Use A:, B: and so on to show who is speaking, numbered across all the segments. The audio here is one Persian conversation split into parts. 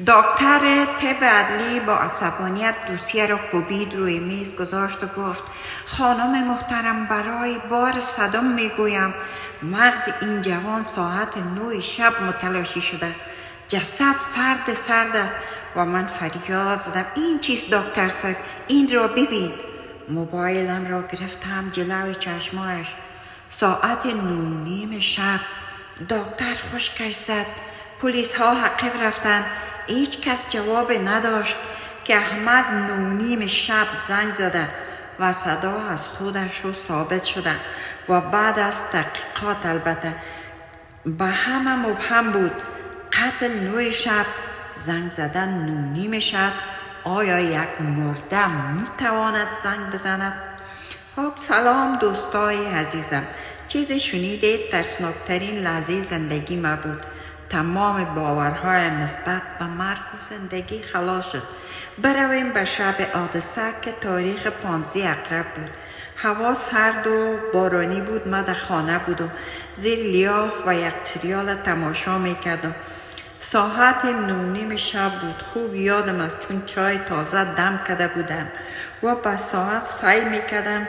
A: دکتر طب عدلی با عصبانیت دوسیه را کوبید روی میز گذاشت و گفت: خانم محترم، برای بار صدم میگویم مغز این جوان ساعت 9 شب متلاشی شده. جسد سرد است و من فریاد زدم: این چیست دکتر صاحب؟ این را ببین. موبایلم را گرفتم جلوی چشمایش. ساعت 9:30 شب. دکتر خشکش زد. پلیس ها عقب رفتند. هیچ کس جواب نداشت که احمد 9:30 شب زنگ زده و صدا از خودش رو ثابت شده و بعد از تحقیقات البته به همه مبهم بود. قتل 9 شب، زنگ زدن 9:30 شب. آیا یک مرده میتواند زنگ بزند؟ خب سلام دوستای عزیزم. چیزی شنیدید ترسناکترین لحظه زندگی ما بود. تمام باورهایم نسبت به مرگ و زندگی خلاص شد. برویم به شب حادثه که تاریخ 15 اقرب بود. هوا سرد و بارانی بود. من در خانه بودم، زیر لیاف و یک سریال تماشا میکردم. ساعت 9:30 شب بود. خوب یادم است چون چای تازه دم کرده بودم و به ساعت سعی میکردم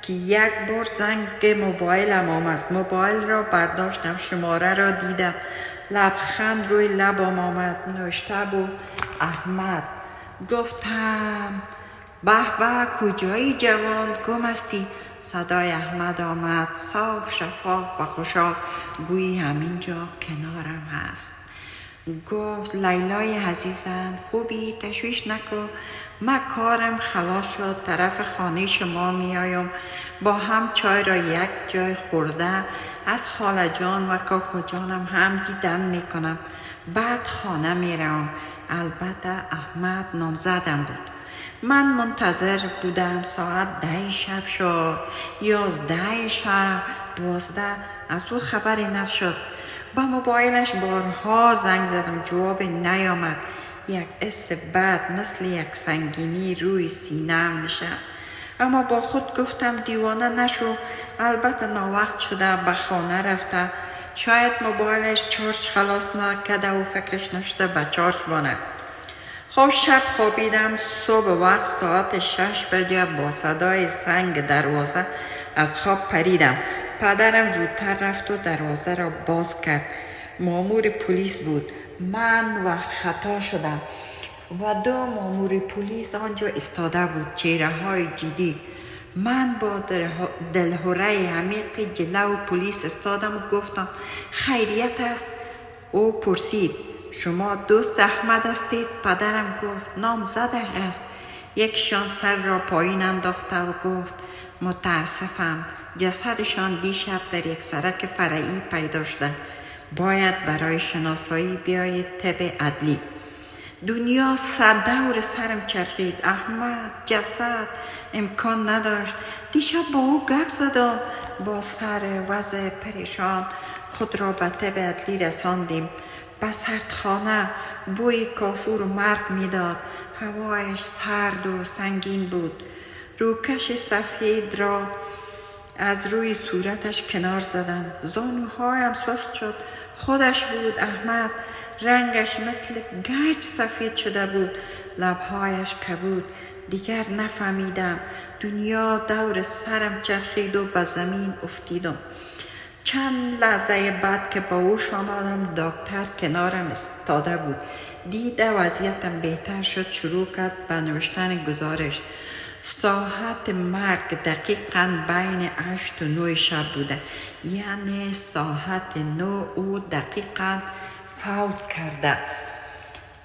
A: که یک بار زنگ موبایلم آمد. موبایل را برداشتم، شماره را دیدم، لبخند روی لبم آمد. نوشته بود: احمد. گفتم: به به، کجایی جوان؟ گم هستی؟ صدای احمد آمد، صاف شفاف و خوشحال، گویی همینجا کنارم هست. گفت: لیلای عزیزم، خوبی؟ تشویش نکن، من کارم خلاص شد، طرف خانه شما میایم، با هم چای را یک جای خورده از خاله جان و کاکا جانم هم دیدن میکنم، بعد خانه میروم. البته احمد نامزدم بود. من منتظر بودم. ساعت 10 شب شد، 11 شب، 12. از او خبری نشد. با موبایلش بارها زنگ زدم، جواب نیامد. یک حس بد مثل یک سنگینی روی سینه‌ام نشست. اما با خود گفتم دیوانه نشو، البته ناوقت شده، به خانه رفته، شاید موبایلش چارج خلاص نکرده و فکرش نشده به چارج بانه. خب شب خوابیدم. صبح وقت ساعت 6 بجه با صدای سنگ دروازه از خواب پریدم. پدرم زودتر رفت و دروازه را باز کرد. مامور پلیس بود. من وقت خطا شدم و 2 مامور پلیس آنجا استاده بود، چهره های جدی. من با دلهره عمیقی جلو پلیس استادم و گفتم: خیریت است؟ او پرسید: شما دوست احمد هستید؟ پدرم گفت: نامزدش است. یکشان سر را پایین انداخته و گفت: متاسفم، جسدشان دیشب در یک سرک فرعی پیدا شده، باید برای شناسایی بیایید طب عدلی. دنیا 100 دور سرم چرخید. احمد، جسد، امکان نداشت. دیشب با او گپ زدم. با سر وضع پریشان خود را به طب عدلی رساندیم. به سردخانه بوی کافور و مرگ میداد. هوایش سرد و سنگین بود. روکش سفید را از روی صورتش کنار زدند. زانوهایم سست شد. خودش بود، احمد. رنگش مثل گچ سفید شده بود. لبهایش کبود. دیگر نفهمیدم. دنیا دور سرم چرخید و به زمین افتیدم. چند لحظه بعد که با اوش آمدم، دکتر کنارم استاده بود. دیده وضعیتم بهتر شد. شروع کرد به نوشتن گزارش. ساعت مرگ دقیقاً بین 8 و 9 شب بوده، یعنی ساعت 9 او دقیقاً فوت کرده.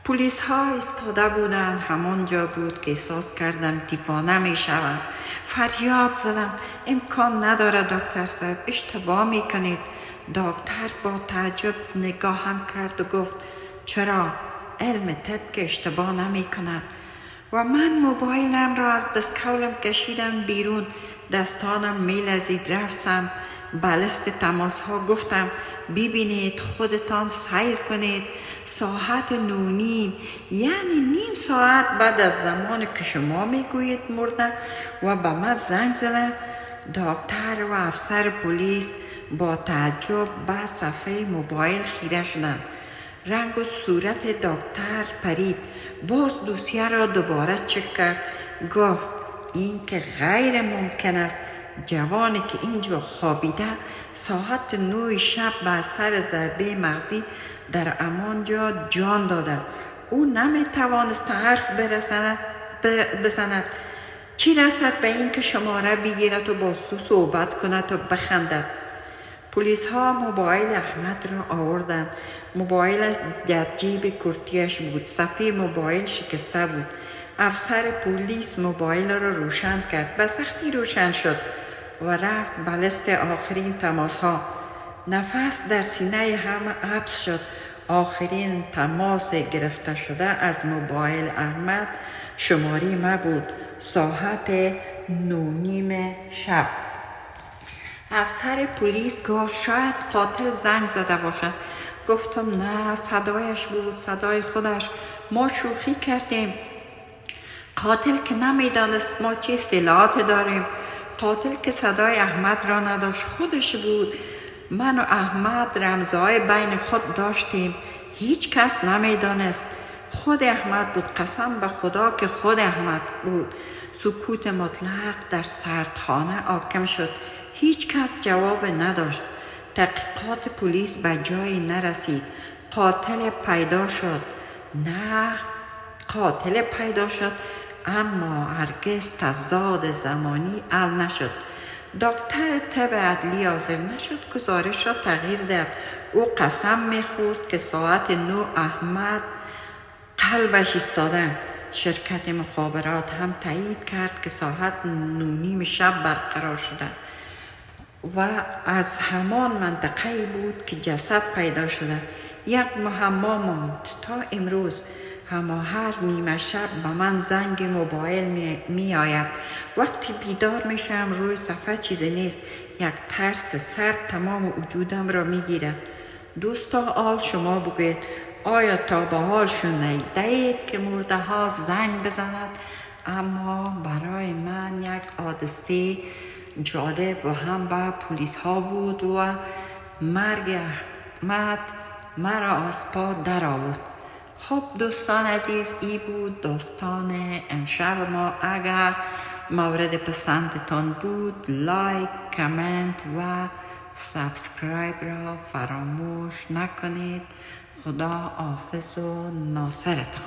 A: پلیس ها استاده بودند. همانجا بود که احساس کردم دیوانه می شوم. فریاد زدم: امکان نداره دکتر صاحب، اشتباه می کنید. دکتر با تعجب نگاهم کرد و گفت: چرا؟ علم طب که اشتباه نمی کند. و من موبایلم را از دستکولم کشیدم بیرون. دستانم می لرزید. رفتم بالست تماس ها، گفتم: ببینید، خودتان سیل کنید. ساعت 9:30، یعنی نیم ساعت بعد از زمان که شما میگویید مرده و به من زنگ زدن. دکتر و افسر پلیس با تعجب به صفحه موبایل خیره شدند. رنگ و صورت دکتر پرید. باز دوسیه را دوباره چک کرد. گفت این که غیر ممکن است. جوانی که اینجا خوابیده ساعت 9 شب به اثر ضربه مغزی در همانجا جان داده. او نمیتوانست حرف بزند. چی رسد به این که شماره بگیرد و با تو صحبت کند و بخندد. پلیس ها موبایل احمد را آوردند. موبایل در جیب کرتیش بود. صفحه موبایل شکسته بود. افسر پلیس موبایل را روشن کرد. به سختی روشن شد و رفت به لیست آخرین تماس ها. نفس در سینه همه حبس شد. آخرین تماس گرفته شده از موبایل احمد شماره ما بود. ساعت 9:30 شب. افسر پلیس گفت شاید قاتل زنگ زده باشد. گفتم نه، صدایش بود، صدای خودش. ما شوخی کردیم. قاتل که نمیدانست ما چه اصطلاحات داریم. قاتل که صدای احمد را نداشت خودش بود. من و احمد رمزهای بین خود داشتیم. هیچ کس نمیدانست. خود احمد بود. قسم به خدا که خود احمد بود. سکوت مطلق در سردخانه حاکم شد. هیچ کس جواب نداشت. تحقیقات پلیس به جایی نرسید. قاتل پیدا شد. نه، قاتل پیدا شد، اما هرگز تضاد زمانی حل نشد. دکتر طب عدلی حاضر نشد گزارش را تغییر داد. او قسم میخورد که ساعت 9 احمد قلبش ایستاده. شرکت مخابرات هم تایید کرد که ساعت 9:30 شب برقرار شده و از همان منطقه بود که جسد پیدا شده. یک معما ماند تا امروز. اما هر نیمه شب به من زنگ موبایل می آید. وقتی بیدار میشم روی صفحه چیزی نیست. یک ترس سرد تمام وجودم را می گیرد. دوستا، حال شما بگوید آیا تا به حال شنیده اید که مرده ها زنگ بزند؟ اما برای من یک حادثه جالب و هم به پلیس ها بود و مرگ احمد مرا از پا در آورد. خب دوستان عزیز، ای بود داستان امشب ما. اگر مورد پسندتان بود لایک، کامنت و سابسکرایب را فراموش نکنید. خدا حافظ و ناصرتان.